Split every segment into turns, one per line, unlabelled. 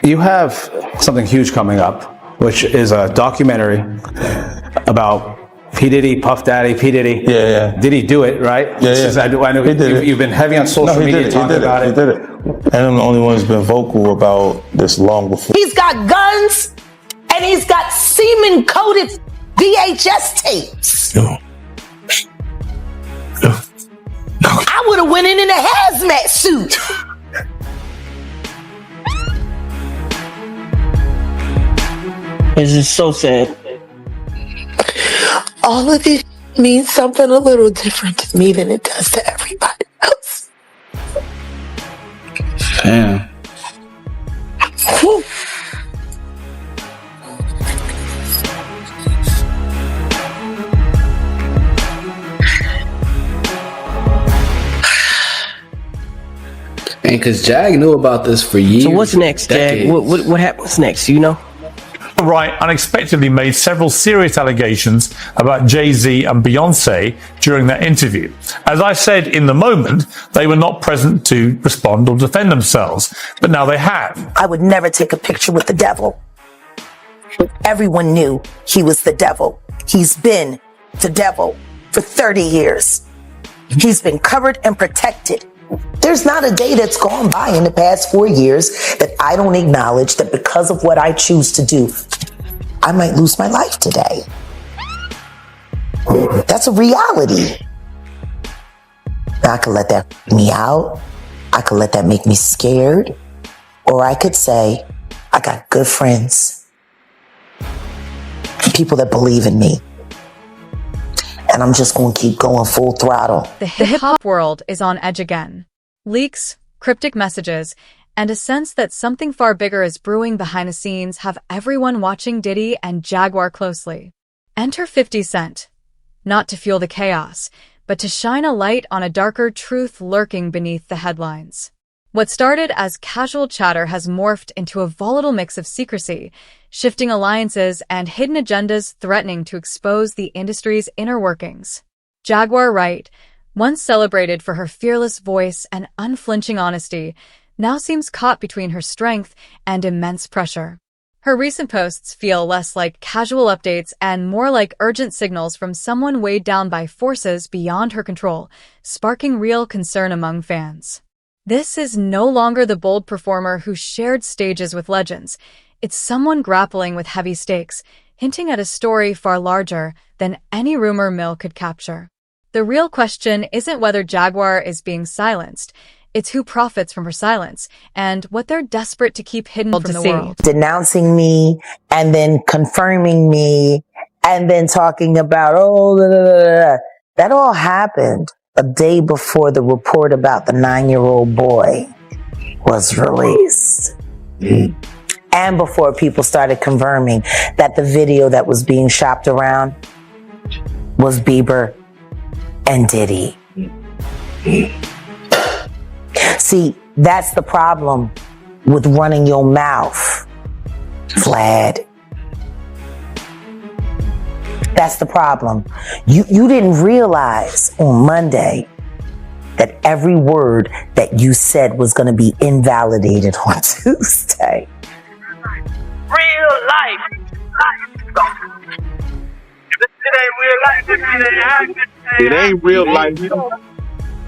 You have something huge coming up, which is a documentary about P. Diddy, Puff Daddy, P. Diddy.
Yeah.
Did he do it, right?
Yeah.
I know you've been heavy on social media talking about it.
He did it. And I'm the only one who's been vocal about this long before.
He's got guns and he's got semen-coated VHS tapes.
No.
I would have went in a hazmat suit.
This is so sad.
All of it means something a little different to me than it does to everybody else.
Damn.
And because Jag knew about this for years.
So what's next, Jag? What happens next? You know?
Wright unexpectedly made several serious allegations about Jay-Z and Beyonce during that interview. As I said in the moment, they were not present to respond or defend themselves, but now they have.
I would never take a picture with the devil. Everyone knew he was the devil. He's been the devil for 30 years. He's been covered and protected. There's not a day that's gone by in the past 4 years that I don't acknowledge that because of what I choose to do, I might lose my life today. That's a reality. I could let that freak me out. I could let that make me scared. Or I could say, I got good friends, people that believe in me. And I'm just going to keep going full throttle.
The hip-hop world is on edge again. Leaks, cryptic messages, and a sense that something far bigger is brewing behind the scenes have everyone watching Diddy and Jaguar closely. Enter 50 Cent. Not to fuel the chaos, but to shine a light on a darker truth lurking beneath the headlines. What started as casual chatter has morphed into a volatile mix of secrecy, shifting alliances and hidden agendas threatening to expose the industry's inner workings. Jaguar Wright, once celebrated for her fearless voice and unflinching honesty, now seems caught between her strength and immense pressure. Her recent posts feel less like casual updates and more like urgent signals from someone weighed down by forces beyond her control, sparking real concern among fans. This is no longer the bold performer who shared stages with legends. It's someone grappling with heavy stakes, hinting at a story far larger than any rumor mill could capture. The real question isn't whether Jaguar is being silenced. It's who profits from her silence and what they're desperate to keep hidden from the world.
Denouncing me and then confirming me and then talking about, that all happened a day before the report about the 9-year-old boy was released. And before people started confirming that the video that was being shopped around was Bieber and Diddy. See, that's the problem with running your mouth, Vlad. That's the problem. You didn't realize on Monday that every word that you said was going to be invalidated on Tuesday.
Real life. It ain't real life.
It ain't real life.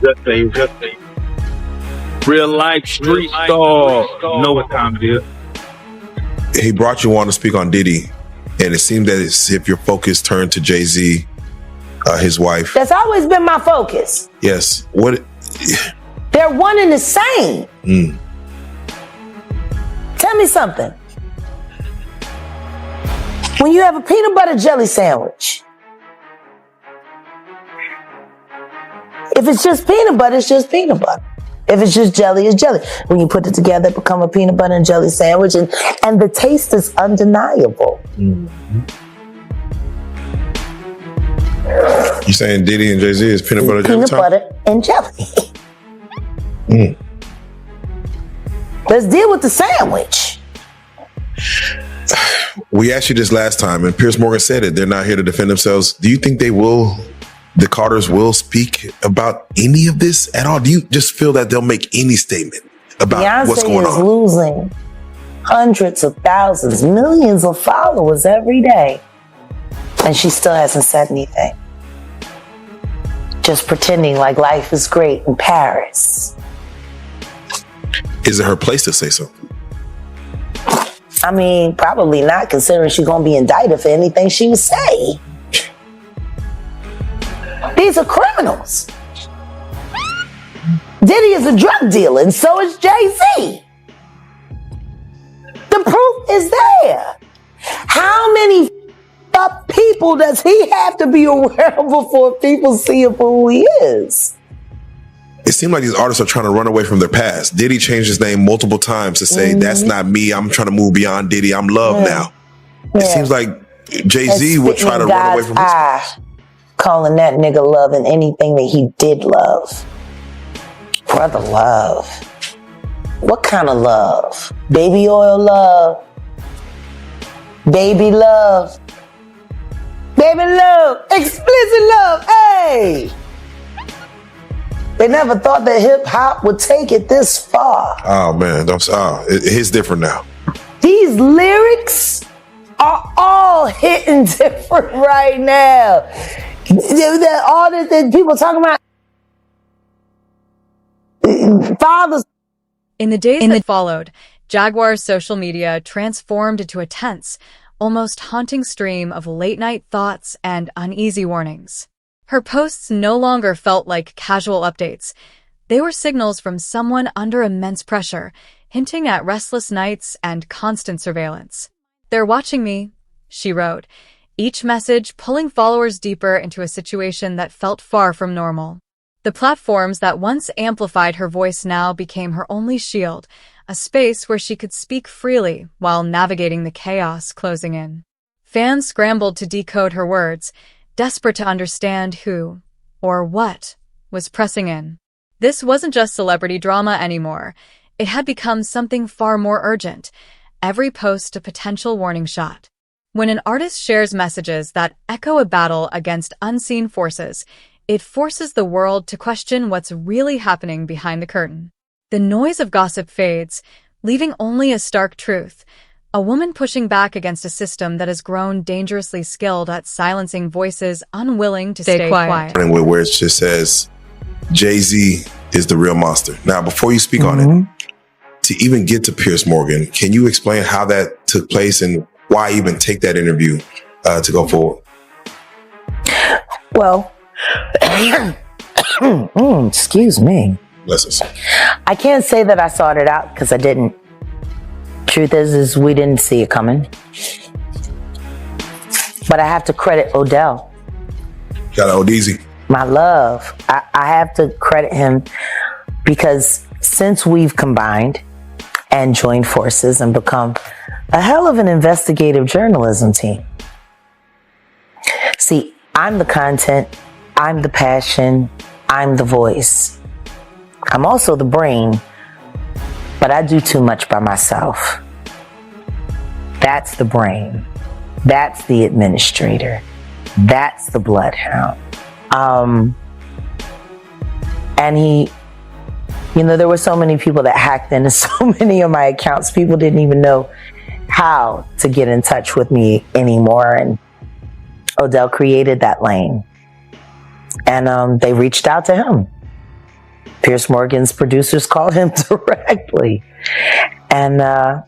Just ain't. Real life street star. Know what time it is.
He brought you on to speak on Diddy, and it seemed that as if your focus turned to Jay-Z, his wife.
That's always been my focus.
Yes. What?
They're one and the same. Tell me something. When you have a peanut butter jelly sandwich, if it's just peanut butter, it's just peanut butter. If it's just jelly, it's jelly. When you put it together, it becomes a peanut butter and jelly sandwich, and the taste is undeniable.
You saying Diddy and Jay-Z is peanut butter jelly?
Peanut butter and jelly. Let's deal with the sandwich.
We asked you this last time, and Piers Morgan said it. They're not here to defend themselves. Do you think the Carters will speak about any of this at all? Do you just feel that they'll make any statement about what's going on?
Beyonce is losing hundreds of thousands, millions of followers every day. And she still hasn't said anything. Just pretending like life is great in Paris.
Is it her place to say something?
I mean, probably not, considering she's going to be indicted for anything she would say. These are criminals. Diddy is a drug dealer, and so is Jay-Z. The proof is there. How many people does he have to be aware of before people see him for who he is?
It seems like these artists are trying to run away from their past. Diddy changed his name multiple times to say, that's not me. I'm trying to move beyond Diddy. I'm Love now. It seems like Jay-Z would try to run away from his past.
Calling that nigga Love and anything that he did love. Brother Love. What kind of love? Baby oil love. Baby love. Baby love. Explicit love. Hey! They never thought that hip hop would take it this far.
Oh man, it's different now.
These lyrics are all hitting different right now. All that people talking about fathers.
In the days that followed, Jaguar's social media transformed into a tense, almost haunting stream of late-night thoughts and uneasy warnings. Her posts no longer felt like casual updates. They were signals from someone under immense pressure, hinting at restless nights and constant surveillance. "They're watching me," she wrote, each message pulling followers deeper into a situation that felt far from normal. The platforms that once amplified her voice now became her only shield, a space where she could speak freely while navigating the chaos closing in. Fans scrambled to decode her words, desperate to understand who, or what, was pressing in. This wasn't just celebrity drama anymore. It had become something far more urgent, every post a potential warning shot. When an artist shares messages that echo a battle against unseen forces, it forces the world to question what's really happening behind the curtain. The noise of gossip fades, leaving only a stark truth. A woman pushing back against a system that has grown dangerously skilled at silencing voices unwilling to stay quiet.
Where it just says, Jay-Z is the real monster. Now, before you speak on it, to even get to Piers Morgan, can you explain how that took place and why even take that interview to go forward?
Well, excuse me.
Bless us.
I can't say that I sought it out because I didn't. Truth is we didn't see it coming. But I have to credit Odell.
Shout out Odeezy.
My love. I have to credit him because since we've combined and joined forces and become a hell of an investigative journalism team. See, I'm the content, I'm the passion, I'm the voice. I'm also the brain, but I do too much by myself. That's the brain. That's the administrator. That's the bloodhound. And he, there were so many people that hacked into so many of my accounts. People didn't even know how to get in touch with me anymore. And Odell created that lane. And they reached out to him. Piers Morgan's producers called him directly. And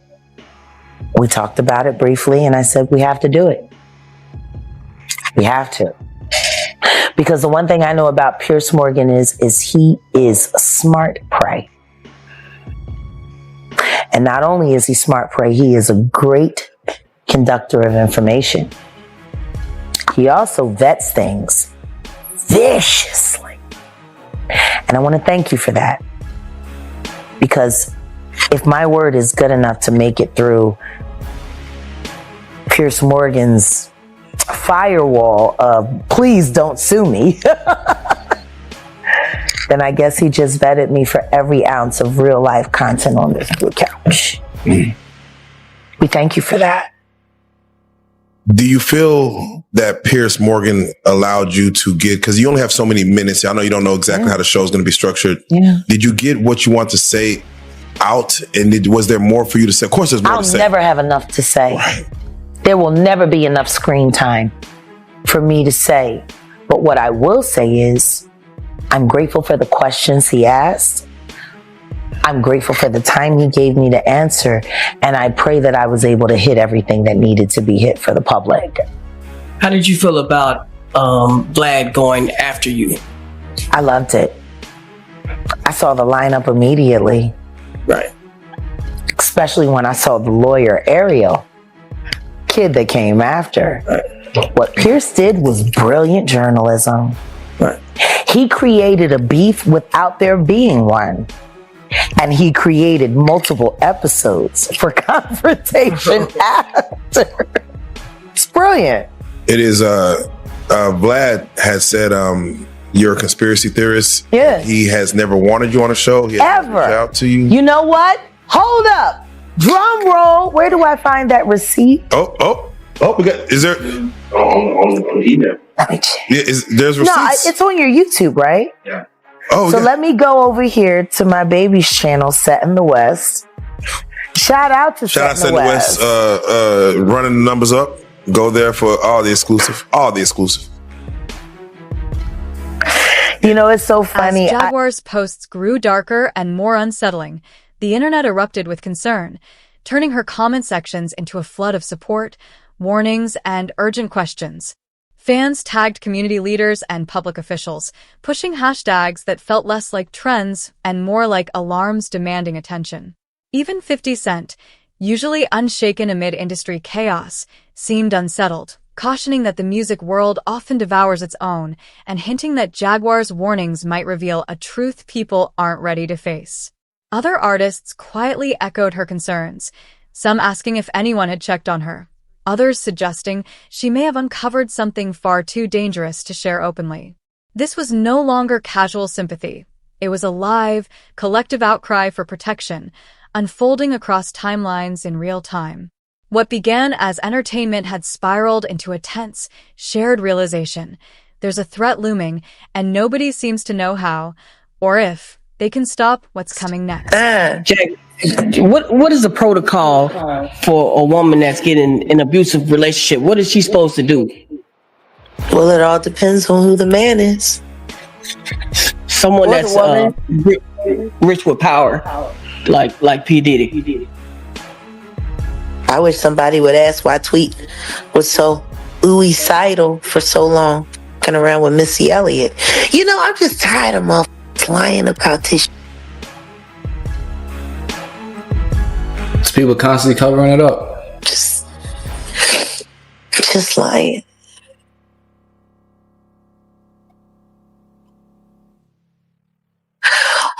we talked about it briefly, and I said, we have to do it. We have to. Because the one thing I know about Piers Morgan is he is smart prey. And not only is he smart prey, he is a great conductor of information. He also vets things viciously. And I want to thank you for that. Because if my word is good enough to make it through Piers Morgan's firewall of please don't sue me, then I guess he just vetted me for every ounce of real life content on this blue couch. We thank you for that.
Do you feel that Piers Morgan allowed you to get, because you only have so many minutes. I know you don't know exactly how the show is going to be structured.
Yeah.
Did you get what you want to say out? And was there more for you to say? Of course, there's more
I'll
to say.
never have enough to say.
Right.
There will never be enough screen time for me to say. But what I will say is, I'm grateful for the questions he asked. I'm grateful for the time he gave me to answer. And I pray that I was able to hit everything that needed to be hit for the public.
How did you feel about Vlad going after you?
I loved it. I saw the lineup immediately.
Right.
Especially when I saw the lawyer, Ariel, kid that came after.
Right.
What Pierce did was brilliant journalism.
Right.
He created a beef without there being one. And he created multiple episodes for confrontation after. It's brilliant.
It is, Vlad has said, you're a conspiracy theorist.
Yeah.
He has never wanted you on a show. He has
Ever.
reached out to you.
You know what? Hold up. Drum roll. Where do I find that receipt?
Oh, we got, is there?
Let me check.
Yeah, there's receipts?
No, it's on your YouTube, right?
Yeah.
Oh,
So
yeah.
let me go over here to my baby's channel, Set in the West. Shout out to
Shout out
Set
to
in the West.
running the numbers up. Go there for all the exclusive.
You know, it's so funny.
As Jaguar's posts grew darker and more unsettling, the internet erupted with concern, turning her comment sections into a flood of support, warnings, and urgent questions. Fans tagged community leaders and public officials, pushing hashtags that felt less like trends and more like alarms demanding attention. Even 50 Cent, usually unshaken amid industry chaos, seemed unsettled, cautioning that the music world often devours its own and hinting that Jaguar's warnings might reveal a truth people aren't ready to face. Other artists quietly echoed her concerns, some asking if anyone had checked on her, others suggesting she may have uncovered something far too dangerous to share openly. This was no longer casual sympathy. It was a live, collective outcry for protection, unfolding across timelines in real time. What began as entertainment had spiraled into a tense, shared realization. There's a threat looming, and nobody seems to know how, or if, they can stop what's coming next.
Jack, what is the protocol for a woman that's getting an abusive relationship? What is she supposed to do?
Well, it all depends on who the man is.
Someone
Or
that's
the woman.
rich with power, like P. Diddy.
I wish somebody would ask why Tweet was so ooey-sidal for so long, fucking around with Missy Elliott. You know, I'm just tired of motherfuckers lying about this.
It's people constantly covering it up.
Just lying.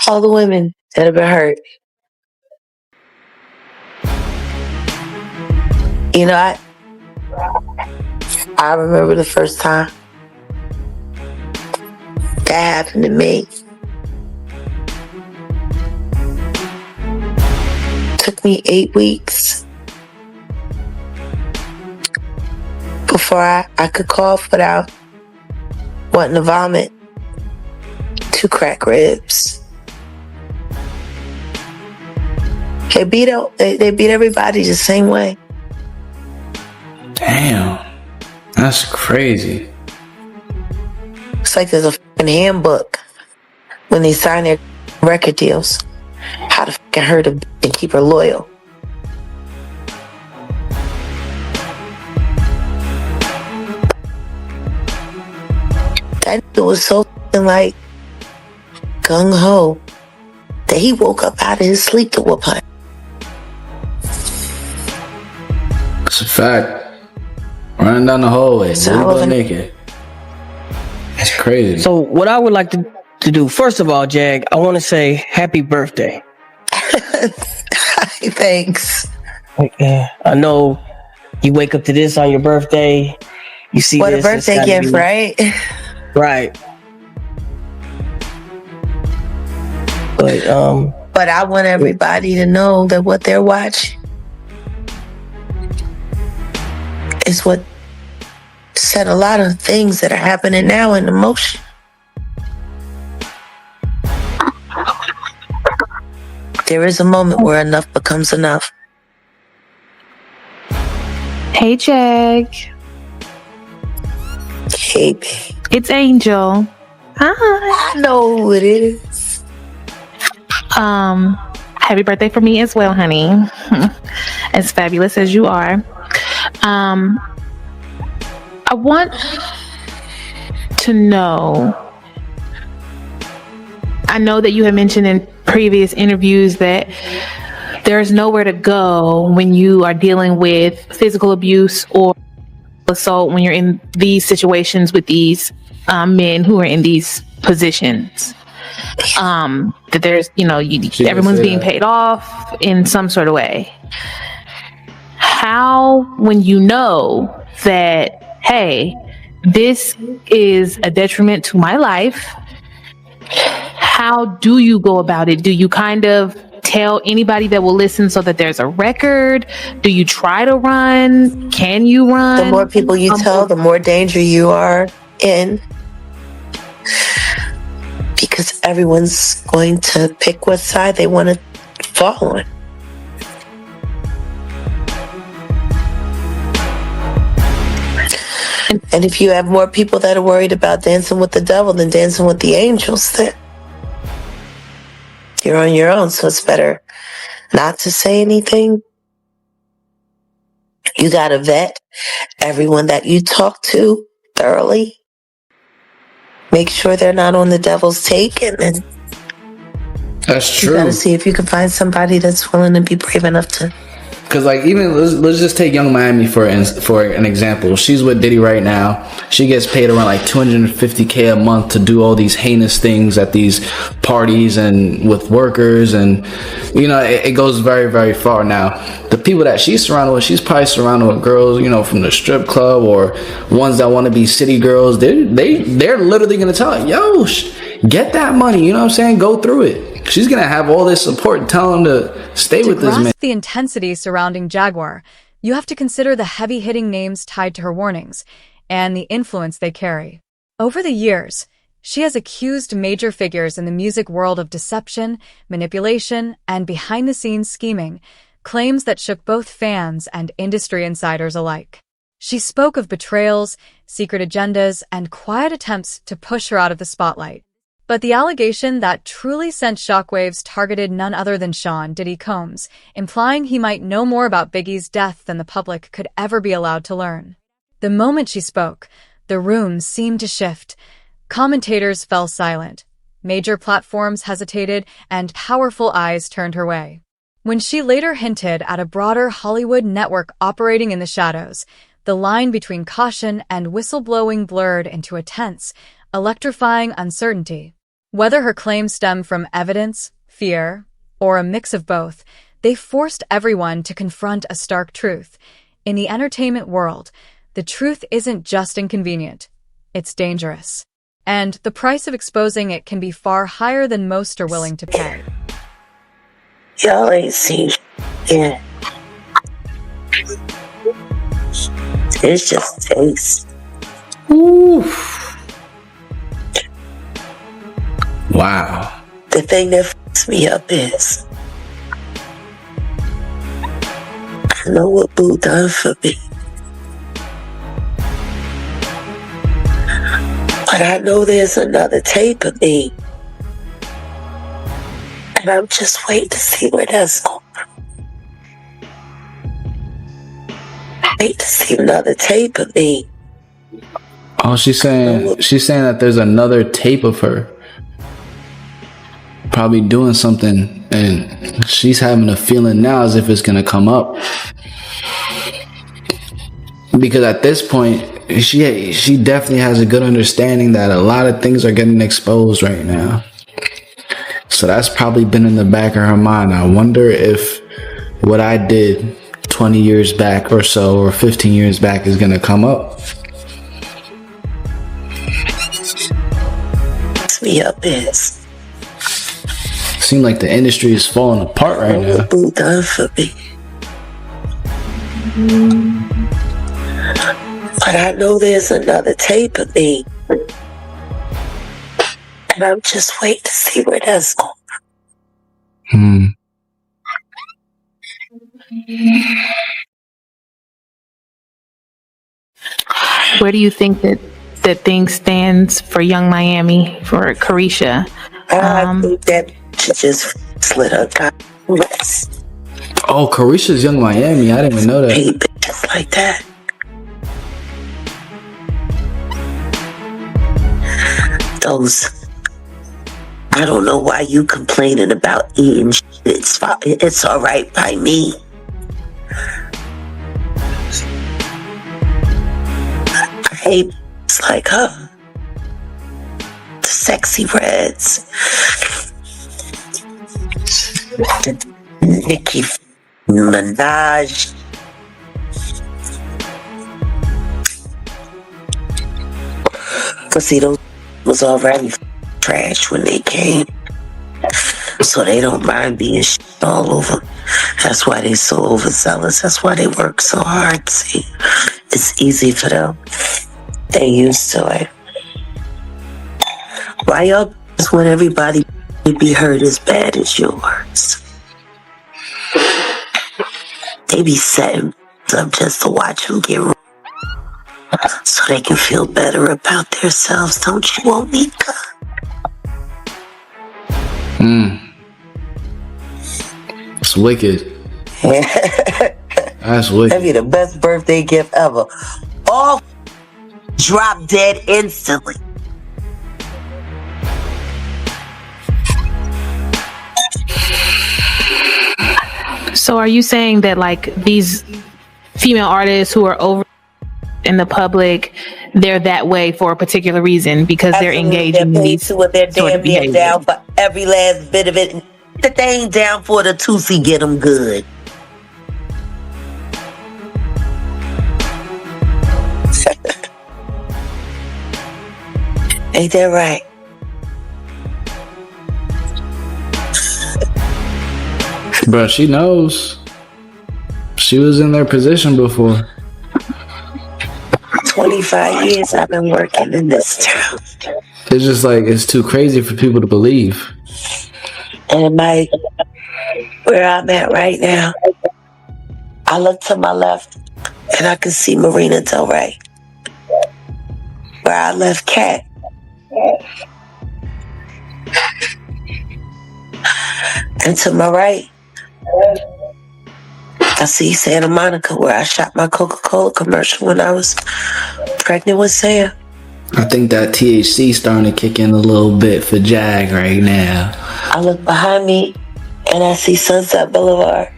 All the women that have been hurt. You know, I remember the first time that happened to me. Took me 8 weeks before I could cough without wanting to vomit. 2 cracked ribs. They beat everybody the same way.
Damn. That's crazy.
It's like there's a fucking handbook when they sign their record deals. How to fucking hurt her and keep her loyal. That nigga was so fucking like gung-ho that he woke up out of his sleep to whoop her.
It's a fact. Running down the hallway, butt naked. That's crazy.
So what I would like to do, first of all, Jag, I want to say happy birthday.
Thanks.
I know you wake up to this on your birthday. You see
What
this,
a birthday gift, right?
Right.
But I want everybody to know that what they're watching is what set a lot of things that are happening now into motion. There is a moment where enough becomes enough.
Hey, Jag.
Hey, babe.
It's Angel. Hi.
I know who it is.
Happy birthday for me as well, honey. As fabulous as you are. I want to know, I know that you have mentioned in previous interviews that there's nowhere to go when you are dealing with physical abuse or assault when you're in these situations with these men who are in these positions. That there's, everyone's being paid off in some sort of way. How, when you know that, hey, this is a detriment to my life, how do you go about it? Do you kind of tell anybody that will listen so that there's a record? Do you try to run? Can you run?
The more people you tell, the more danger you are in. Because everyone's going to pick what side they want to fall on. And if you have more people that are worried about dancing with the devil than dancing with the angels, then you're on your own. So it's better not to say anything. You got to vet everyone that you talk to thoroughly. Make sure they're not on the devil's take, and then
That's true.
you got to see if you can find somebody that's willing to be brave enough to.
Because like even let's just take Young Miami for an example. She's with Diddy right now. She gets paid around like $250K a month to do all these heinous things at these parties and with workers, and it goes very, very far. Now the people that she's surrounded with, she's probably surrounded with girls from the strip club or ones that want to be city girls. They're literally gonna tell her, yo, get that money, you know what I'm saying, go through it. She's gonna have all this support telling them to stay with this man.
To grasp the intensity surrounding Jaguar, you have to consider the heavy-hitting names tied to her warnings and the influence they carry. Over the years, she has accused major figures in the music world of deception, manipulation, and behind-the-scenes scheming, claims that shook both fans and industry insiders alike. She spoke of betrayals, secret agendas, and quiet attempts to push her out of the spotlight. But the allegation that truly sent shockwaves targeted none other than Sean Diddy Combs, implying he might know more about Biggie's death than the public could ever be allowed to learn. The moment she spoke, the room seemed to shift. Commentators fell silent. Major platforms hesitated, and powerful eyes turned her way. When she later hinted at a broader Hollywood network operating in the shadows, the line between caution and whistleblowing blurred into a tense, electrifying uncertainty. Whether her claims stem from evidence, fear, or a mix of both, they forced everyone to confront a stark truth. In the entertainment world, the truth isn't just inconvenient, it's dangerous. And the price of exposing it can be far higher than most are willing to pay.
Y'all ain't seen it. It's just taste.
Oof. Wow.
The thing that fucks me up is I know what Boo done for me. But I know there's another tape of me. And I'm just waiting to see where that's going. I wait to see another tape of me.
Oh, she's saying that there's another tape of her probably doing something, and she's having a feeling now as if it's gonna come up, because at this point she definitely has a good understanding that a lot of things are getting exposed right now. So that's probably been in the back of her mind. I wonder if what I did 20 years back or so, or 15 years back, is gonna come up.
Me up is
Seems like the industry is falling apart right now.
Boo done for me. But I know there's another tape of me. And I'm just waiting to see where that's going.
Where do you think that thing stands for Young Miami, for Carisha?
I think that she just slid her rest.
Oh, Carisha's Young Miami. I didn't even know that.
Just like that. Those. I don't know why you complaining about eating shit. It's all right by me. I hate it's like her. The sexy reds. The Nicki Minaj. Cause see, those was already trash when they came. So they don't mind being shit all over. That's why they so overzealous. That's why they work so hard. See, it's easy for them. They used to it. Why y'all just want everybody to be hurt as bad as yours? They be setting up just to watch them get wrong, so they can feel better about themselves. Don't you, Onika?
It's wicked. That's wicked.
That'd be the best birthday gift ever. All drop dead instantly.
So are you saying that like these female artists who are over in the public, they're that way for a particular reason because they're engaging in these
to what they're
sort of
damn near
behavior?
down for every last bit of it. The thing down for the Tootsie get them good. Ain't that right?
Bro, she knows. She was in their position before.
25 years I've been working in this town.
It's just like, it's too crazy for people to believe.
And where I'm at right now, I look to my left and I can see Marina Del Rey. Where I left Cat. And to my right, I see Santa Monica, where I shot my Coca-Cola commercial when I was pregnant with Sam.
I think that THC starting to kick in a little bit for Jag right now.
I look behind me and I see Sunset Boulevard.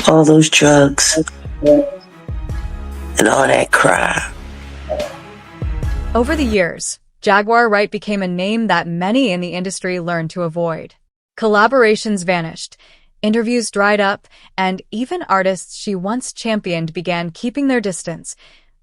All those drugs and all that crime.
Over the years, Jaguar Wright became a name that many in the industry learned to avoid. Collaborations vanished, interviews dried up, and even artists she once championed began keeping their distance,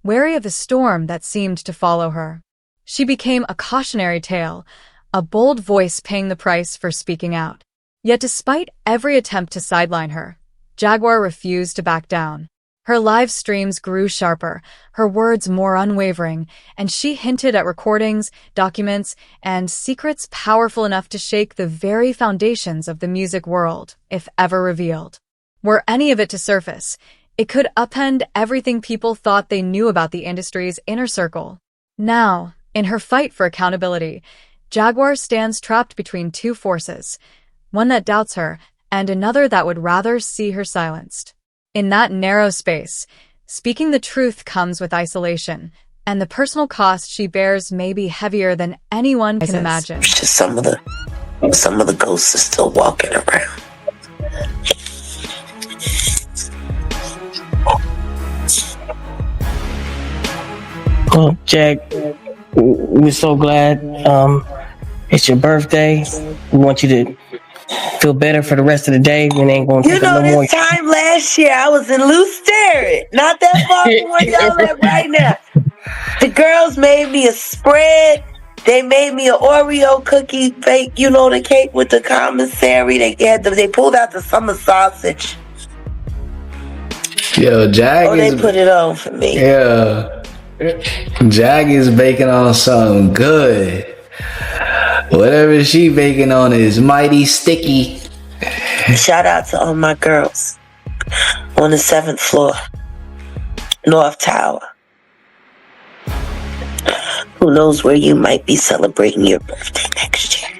wary of the storm that seemed to follow her. She became a cautionary tale, a bold voice paying the price for speaking out. Yet despite every attempt to sideline her, Jaguar refused to back down. Her live streams grew sharper, her words more unwavering, and she hinted at recordings, documents, and secrets powerful enough to shake the very foundations of the music world, if ever revealed. Were any of it to surface, it could upend everything people thought they knew about the industry's inner circle. Now, in her fight for accountability, Jaguar stands trapped between two forces, one that doubts her and another that would rather see her silenced. In that narrow space, speaking the truth comes with isolation, and the personal cost she bears may be heavier than anyone can imagine.
It's just some of the ghosts are still walking around.
Well, Jag, we're so glad it's your birthday. We want you to feel better for the rest of the day. We ain't gonna take no more.
This time last year, I was in Loose Sterrett, not that far from where y'all at right now. The girls made me a spread. They made me an Oreo cookie fake, the cake with the commissary. They pulled out the summer sausage.
Yo, Jag
they put it on for me.
Yeah. Jag is baking on something good. Whatever she baking on is mighty sticky.
Shout out to all my girls on the 7th floor, North Tower. Who knows where you might be celebrating your birthday next year?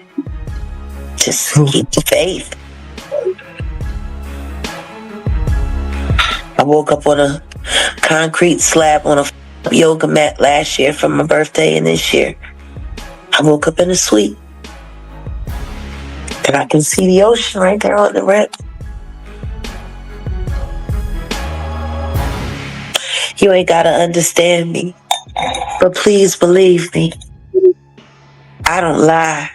Just keep the faith. I woke up on a concrete slab on a yoga mat last year for my birthday, and this year I woke up in a suite. And I can see the ocean right there on the red. You ain't gotta understand me, but please believe me. I don't lie.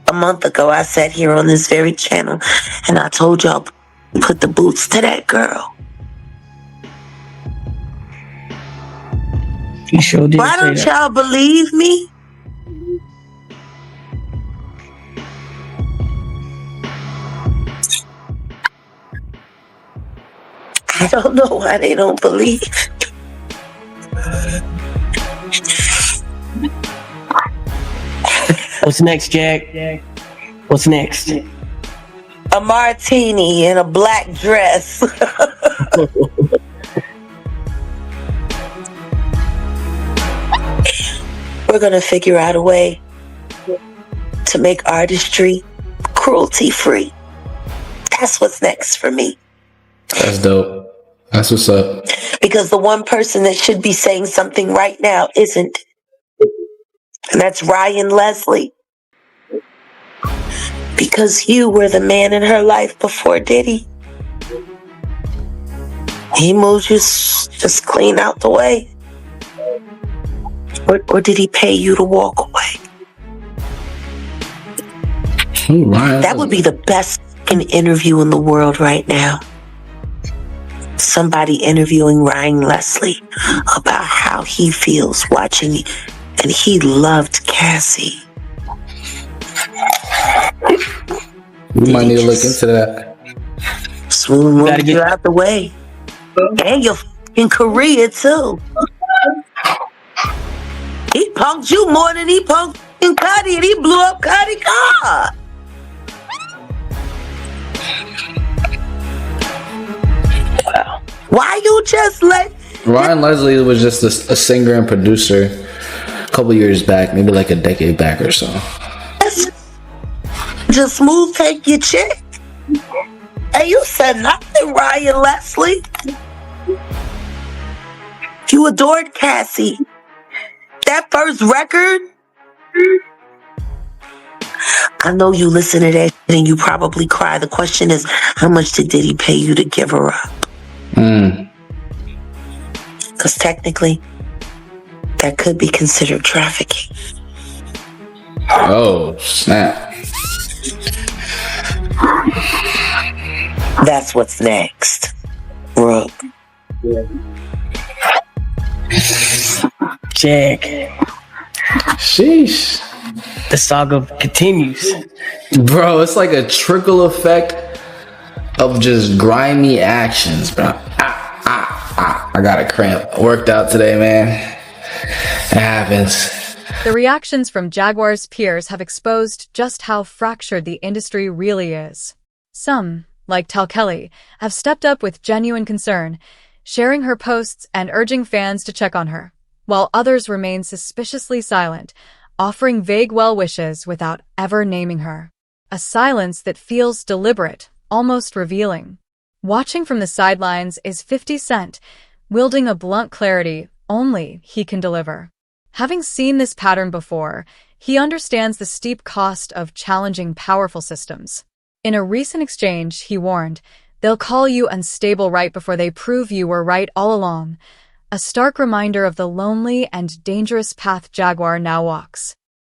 A month ago, I sat here on this very channel and I told y'all, put the boots to that girl.
You sure did.
Why don't y'all believe me? I don't know why they don't believe.
What's next, Jack? What's next?
A martini in a black dress. We're gonna figure out a way to make artistry cruelty-free. That's what's next for me.
That's dope. That's what's up.
Because the one person that should be saying something right now isn't. And that's Ryan Leslie. Because you were the man in her life before Diddy. He moved you just clean out the way. Or did he pay you to walk away?
Ooh, Ryan.
That would be the best interview in the world right now. Somebody interviewing Ryan Leslie about how he feels watching, and he loved Cassie.
We might need to look into that.
Swoon moved you out the way. And you're in Korea too. He punked you more than he punked Cuddy, and he blew up Cuddy's car.
Wow.
Why you just let
Ryan Leslie was just a singer and producer a couple years back, maybe like a decade back or so.
just smooth take your chick? Hey, you said nothing, Ryan Leslie. You adored Cassie. That first record, I know you listen to that and you probably cry. The question is, how much did Diddy pay you to give her up? Because technically, that could be considered trafficking.
Oh, snap.
That's what's next, Rook.
Jack.
Sheesh.
The saga continues.
Bro, it's like a trickle effect of just grimy actions, bro. I got a cramp. Worked out today, man. It happens.
The reactions from Jaguar's peers have exposed just how fractured the industry really is. Some, like Tal Kelly, have stepped up with genuine concern, sharing her posts and urging fans to check on her, while others remain suspiciously silent, offering vague well wishes without ever naming her. A silence that feels deliberate, almost revealing. Watching from the sidelines is 50 Cent, wielding a blunt clarity only he can deliver. Having seen this pattern before, he understands the steep cost of challenging powerful systems. In a recent exchange, he warned, "They'll call you unstable right before they prove you were right all along," a stark reminder of the lonely and dangerous path Jaguar now walks.